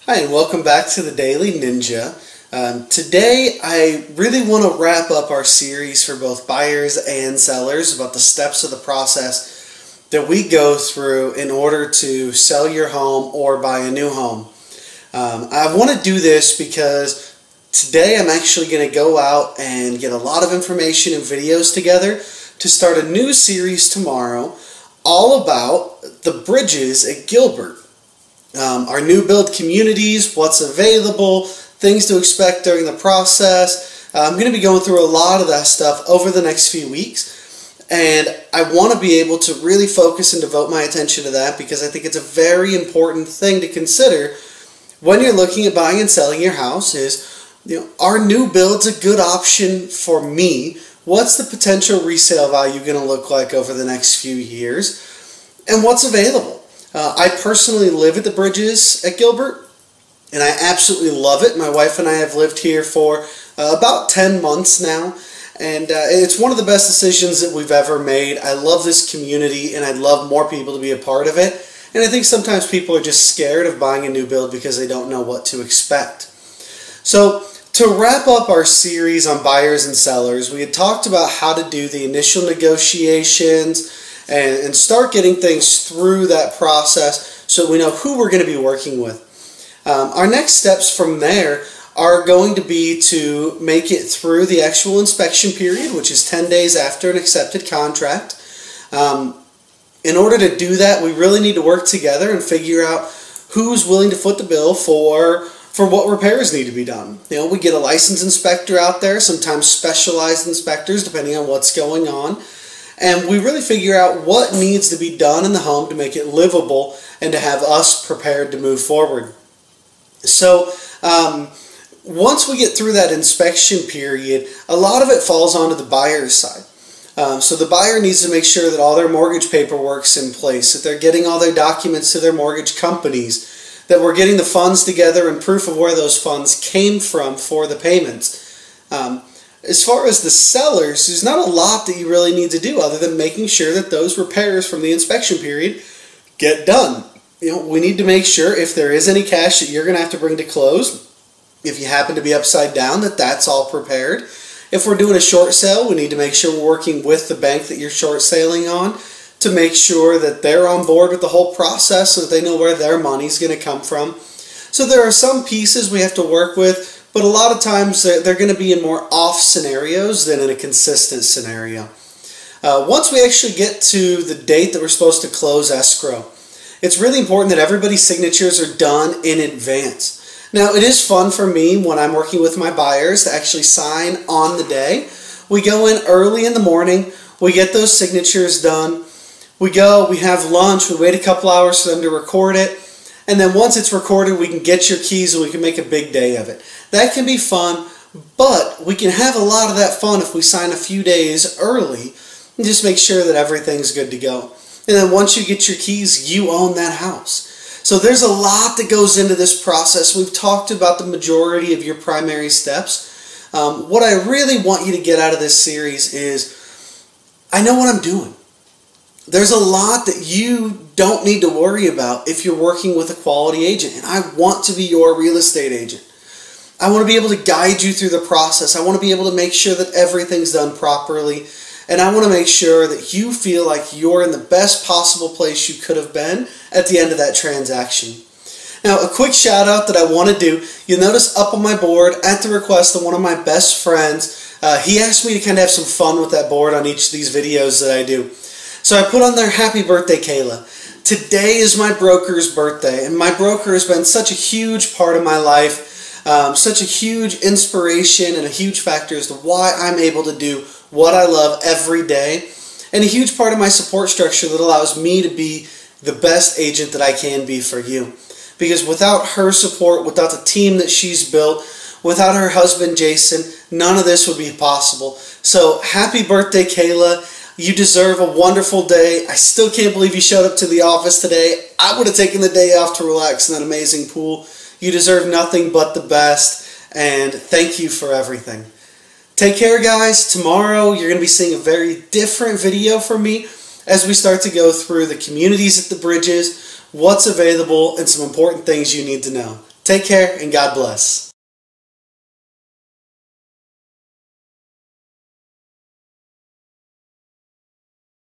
Hi, and welcome back to the Daily Ninja. Today I really want to wrap up our series for both buyers and sellers about the steps of the process that we go through in order to sell your home or buy a new home. I want to do this because today I'm actually going to go out and get a lot of information and videos together to start a new series tomorrow all about the bridges at Gilbert. Our new build communities, what's available, things to expect during the process. I'm going to be going through a lot of that stuff over the next few weeks, and I want to be able to really focus and devote my attention to that because I think it's a very important thing to consider when you're looking at buying and selling your house is, are new builds a good option for me? What's the potential resale value going to look like over the next few years? And what's available? I personally live at the bridges at Gilbert, and I absolutely love it. My wife and I have lived here for about 10 months now, and it's one of the best decisions that we've ever made. I love this community, and I'd love more people to be a part of it. And I think sometimes people are just scared of buying a new build because they don't know what to expect. So to wrap up our series on buyers and sellers, we had talked about how to do the initial negotiations and start getting things through that process so we know who we're going to be working with. Our next steps from there are going to be to make it through the actual inspection period, which is 10 days after an accepted contract. In order to do that, we really need to work together and figure out who's willing to foot the bill for what repairs need to be done. We get a licensed inspector out there, sometimes specialized inspectors, depending on what's going on. And we really figure out what needs to be done in the home to make it livable and to have us prepared to move forward. So once we get through that inspection period, a lot of it falls onto the buyer's side. So the buyer needs to make sure that all their mortgage paperwork's in place, that they're getting all their documents to their mortgage companies, that we're getting the funds together and proof of where those funds came from for the payments. As far as the sellers, there's not a lot that you really need to do other than making sure that those repairs from the inspection period get done. We need to make sure if there is any cash that you're going to have to bring to close, if you happen to be upside down, that that's all prepared. If we're doing a short sale, we need to make sure we're working with the bank that you're short selling on to make sure that they're on board with the whole process so that they know where their money's going to come from. So there are some pieces we have to work with, but a lot of times they're going to be in more off scenarios than in a consistent scenario. Once we actually get to the date that we're supposed to close escrow, it's really important that everybody's signatures are done in advance. Now, it is fun for me when I'm working with my buyers to actually sign on the day. We go in early in the morning, we get those signatures done, we have lunch, we wait a couple hours for them to record it, and then once it's recorded, we can get your keys and we can make a big day of it. That can be fun, but we can have a lot of that fun if we sign a few days early and just make sure that everything's good to go. And then once you get your keys, you own that house. So there's a lot that goes into this process. We've talked about the majority of your primary steps. What I really want you to get out of this series is, I know what I'm doing. There's a lot that you don't need to worry about if you're working with a quality agent, and I want to be your real estate agent. I want to be able to guide you through the process. I want to be able to make sure that everything's done properly, and I want to make sure that you feel like you're in the best possible place you could have been at the end of that transaction. Now, a quick shout out that I want to do, you'll notice up on my board, at the request of one of my best friends, he asked me to kind of have some fun with that board on each of these videos that I do. So I put on there, happy birthday, Kayla. Today is my broker's birthday, and my broker has been such a huge part of my life, such a huge inspiration and a huge factor as to why I'm able to do what I love every day, and a huge part of my support structure that allows me to be the best agent that I can be for you. Because without her support, without the team that she's built, without her husband, Jason, none of this would be possible. So happy birthday, Kayla. You deserve a wonderful day. I still can't believe you showed up to the office today. I would have taken the day off to relax in that amazing pool. You deserve nothing but the best, and thank you for everything. Take care, guys. Tomorrow, you're going to be seeing a very different video from me as we start to go through the communities at the bridges, what's available, and some important things you need to know. Take care and God bless.